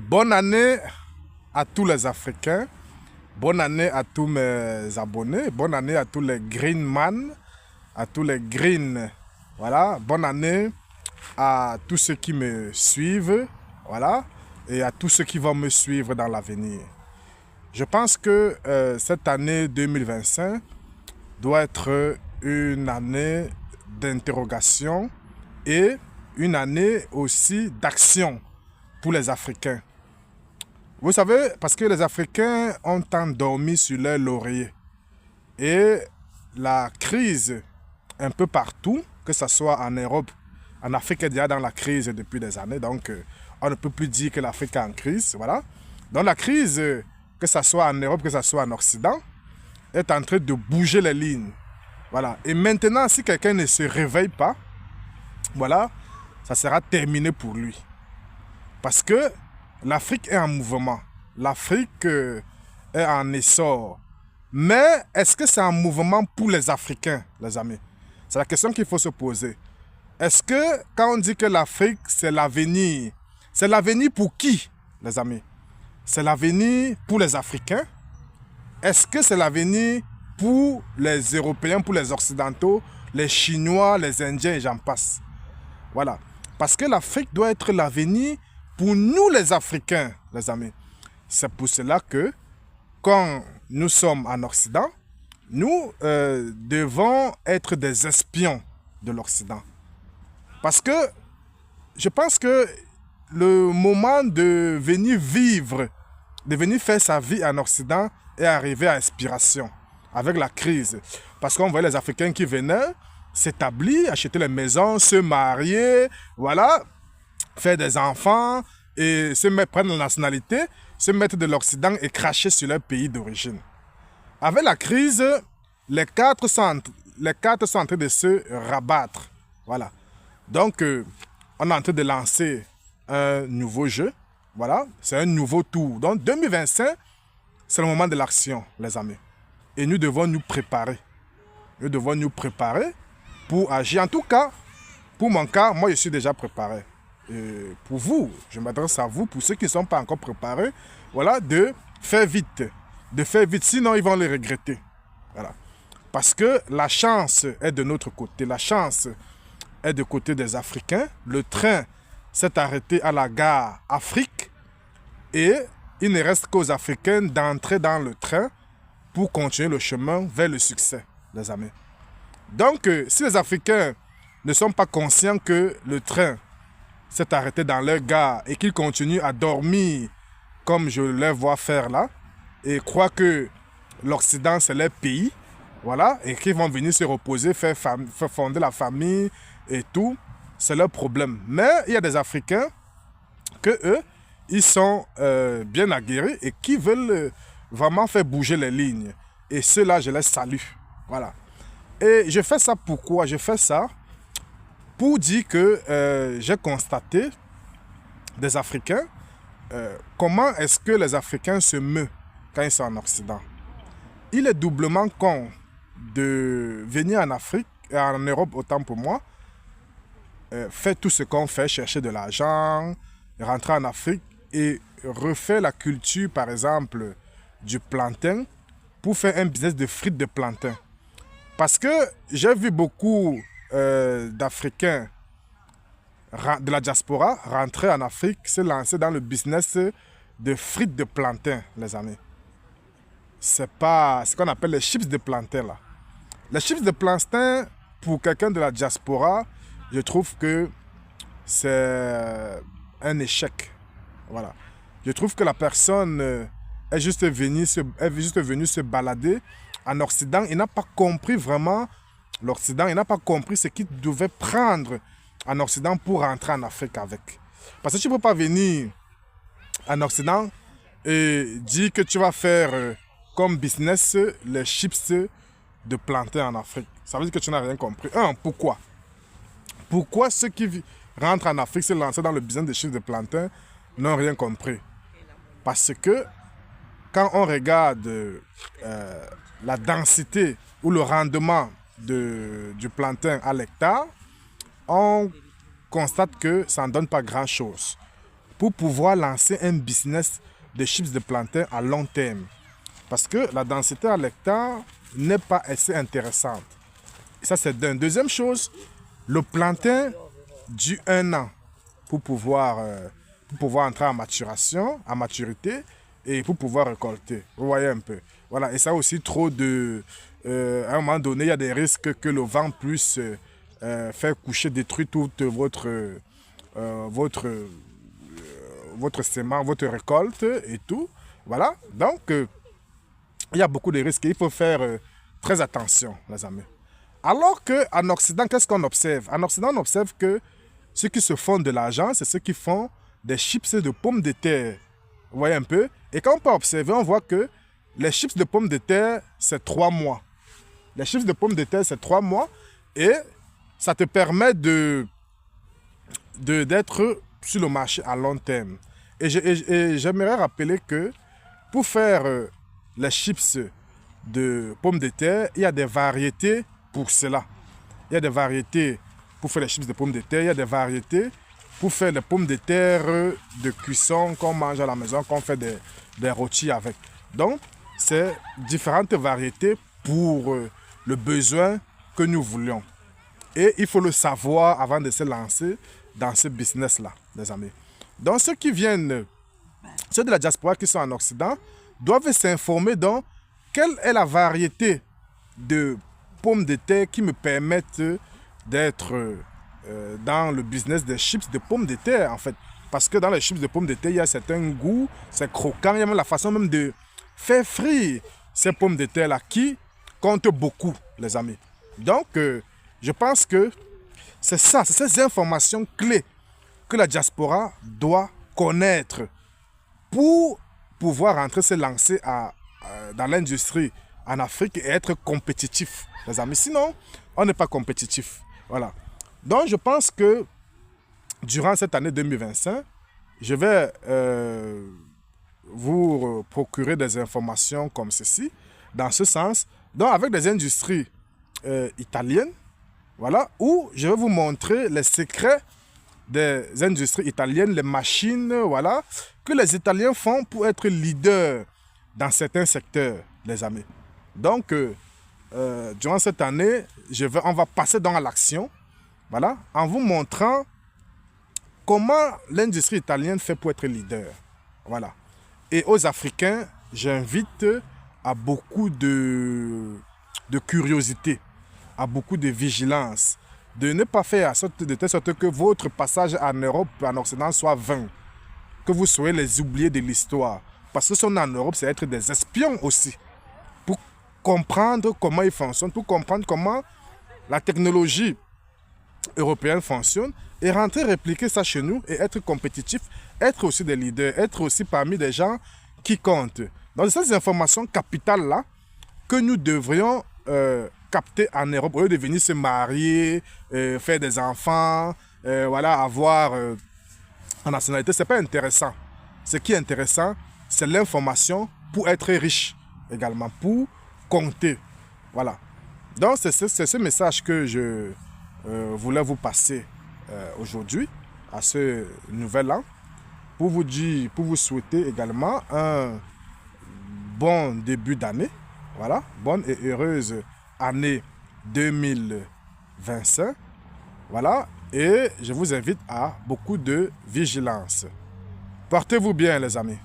Bonne année à tous les Africains. Bonne année à tous mes abonnés. Bonne année à tous les Green Man, à tous les Green. Voilà. Bonne année à tous ceux qui me suivent. Voilà. Et à tous ceux qui vont me suivre dans l'avenir. Je pense que cette année 2025 doit être une année d'interrogation et une année aussi d'action pour les Africains. Vous savez, parce que les Africains ont tant dormi sur leur laurier. Et la crise un peu partout, que ce soit en Europe, en Afrique est déjà dans la crise depuis des années, donc on ne peut plus dire que l'Afrique est en crise, voilà. Donc la crise, que ce soit en Europe, que ce soit en Occident, est en train de bouger les lignes. Voilà. Et maintenant, si quelqu'un ne se réveille pas, voilà, ça sera terminé pour lui. Parce que l'Afrique est en mouvement. L'Afrique est en essor. Mais est-ce que c'est un mouvement pour les Africains, les amis? C'est la question qu'il faut se poser. Est-ce que quand on dit que l'Afrique, c'est l'avenir pour qui, les amis? C'est l'avenir pour les Africains? Est-ce que c'est l'avenir pour les Européens, pour les Occidentaux, les Chinois, les Indiens et j'en passe? Voilà. Parce que l'Afrique doit être l'avenir pour nous les Africains, les amis. C'est pour cela que quand nous sommes en Occident, nous devons être des espions de l'Occident. Parce que je pense que le moment de venir vivre, de venir faire sa vie en Occident est arrivé à expiration avec la crise. Parce qu'on voyait les Africains qui venaient s'établir, acheter les maisons, se marier, voilà, faire des enfants et prendre la nationalité, se mettre de l'Occident et cracher sur leur pays d'origine. Avec la crise, les quatre sont en train de se rabattre. Voilà. Donc, on est en train de lancer un nouveau jeu. Voilà. C'est un nouveau tour. Donc, 2025, c'est le moment de l'action, les amis. Et nous devons nous préparer. Nous devons nous préparer pour agir. En tout cas, pour mon cas, moi, je suis déjà préparé. Et pour vous, je m'adresse à vous, pour ceux qui ne sont pas encore préparés, voilà, de faire vite. De faire vite, sinon ils vont le regretter. Voilà. Parce que la chance est de notre côté. La chance est du côté des Africains. Le train s'est arrêté à la gare Afrique et il ne reste qu'aux Africains d'entrer dans le train pour continuer le chemin vers le succès, les amis. Donc, si les Africains ne sont pas conscients que le train s'est arrêté dans leur gare et qu'ils continuent à dormir comme je les vois faire là, et croient que l'Occident c'est leur pays, voilà, et qu'ils vont venir se reposer, faire fonder la famille et tout, c'est leur problème. Mais il y a des Africains que eux, ils sont bien aguerris et qui veulent vraiment faire bouger les lignes. Et ceux-là, je les salue. Voilà. Et je fais ça pourquoi? Je fais ça pour dire que j'ai constaté des Africains, comment est-ce que les Africains se meuvent quand ils sont en Occident. Il est doublement con de venir en Afrique, et en Europe autant pour moi, faire tout ce qu'on fait, chercher de l'argent, rentrer en Afrique et refaire la culture, par exemple, du plantain pour faire un business de frites de plantain. Parce que j'ai vu beaucoup d'Africains de la diaspora rentrer en Afrique, se lancer dans le business de frites de plantain, les amis. C'est pas ce qu'on appelle les chips de plantain, là. Les chips de plantain, pour quelqu'un de la diaspora, je trouve que c'est un échec. Voilà. Je trouve que la personne est juste venue se balader en Occident. Il n'a pas compris vraiment l'Occident. Il n'a pas compris ce qu'il devait prendre en Occident pour rentrer en Afrique avec. Parce que tu ne peux pas venir en Occident et dire que tu vas faire comme business les chips de plantain en Afrique. Ça veut dire que tu n'as rien compris. Pourquoi? Pourquoi ceux qui rentrent en Afrique se lancer dans le business des chips de plantain n'ont rien compris? Parce que quand on regarde la densité ou le rendement du plantain à l'hectare, on constate que ça ne donne pas grand-chose. pour pouvoir lancer un business de chips de plantain à long terme. Parce que la densité à l'hectare n'est pas assez intéressante. Et ça, c'est d'une. Deuxième chose, le plantain dure 1 an pour pouvoir entrer en maturation, en maturité, et pour pouvoir récolter. Vous voyez un peu. Voilà. Et ça aussi, trop de... à un moment donné, il y a des risques que le vent puisse faire coucher, détruire toute votre sément, votre récolte et tout. Voilà. Donc, il y a beaucoup de risques et il faut faire très attention, les amis. Alors qu'en Occident, qu'est-ce qu'on observe? En Occident, on observe que ceux qui se font de l'argent, c'est ceux qui font des chips de pommes de terre. Vous voyez un peu? Et quand on peut observer, on voit que les chips de pommes de terre, c'est 3 mois. Les chips de pommes de terre, c'est 3 mois. Et ça te permet d'être sur le marché à long terme. Et j'aimerais rappeler que pour faire les chips de pommes de terre, il y a des variétés pour cela. Il y a des variétés pour faire les chips de pommes de terre, il y a des variétés pour faire les pommes de terre de cuisson qu'on mange à la maison, qu'on fait des rôtis avec. Donc, c'est différentes variétés pour le besoin que nous voulions. Et il faut le savoir avant de se lancer dans ce business-là, les amis. Donc, ceux de la diaspora qui sont en Occident, doivent s'informer dans quelle est la variété de pommes de terre qui me permettent d'être dans le business des chips de pommes de terre, en fait. Parce que dans les chips de pommes de terre, il y a certains goûts, c'est croquant, il y a même la façon même de faire frire ces pommes de terre-là qui comptent beaucoup, les amis. Donc, je pense que c'est ça, c'est ces informations clés que la diaspora doit connaître pour pouvoir entrer, se lancer dans l'industrie en Afrique et être compétitif, les amis. Sinon, on n'est pas compétitif. Voilà. Donc, je pense que durant cette année 2025, je vais vous procurer des informations comme ceci, dans ce sens, donc avec des industries italiennes, voilà, où je vais vous montrer les secrets des industries italiennes, les machines, voilà, que les Italiens font pour être leaders dans certains secteurs, les amis. Donc, durant cette année, on va passer dans l'action, voilà, en vous montrant comment l'industrie italienne fait pour être leader. Voilà. Et aux Africains, j'invite à beaucoup de curiosité, à beaucoup de vigilance, de ne pas faire de telle sorte que votre passage en Europe, en Occident, soit vain, que vous soyez les oubliés de l'histoire. Parce que si on est en Europe, c'est être des espions aussi, pour comprendre comment ils fonctionnent, pour comprendre comment la technologie européenne fonctionne, et rentrer, répliquer ça chez nous, et être compétitif, être aussi des leaders, être aussi parmi des gens qui comptent. Donc, c'est ces informations capitales-là que nous devrions capter en Europe, au lieu de venir se marier, faire des enfants, voilà, avoir en nationalité. Ce n'est pas intéressant. Ce qui est intéressant, c'est l'information pour être riche également, pour compter. Voilà. Donc, c'est ce message que je voulais vous passer aujourd'hui, à ce nouvel an, pour vous dire, pour vous souhaiter également un bon début d'année. Voilà, bonne et heureuse année 2025. Voilà, et je vous invite à beaucoup de vigilance. Portez-vous bien, les amis.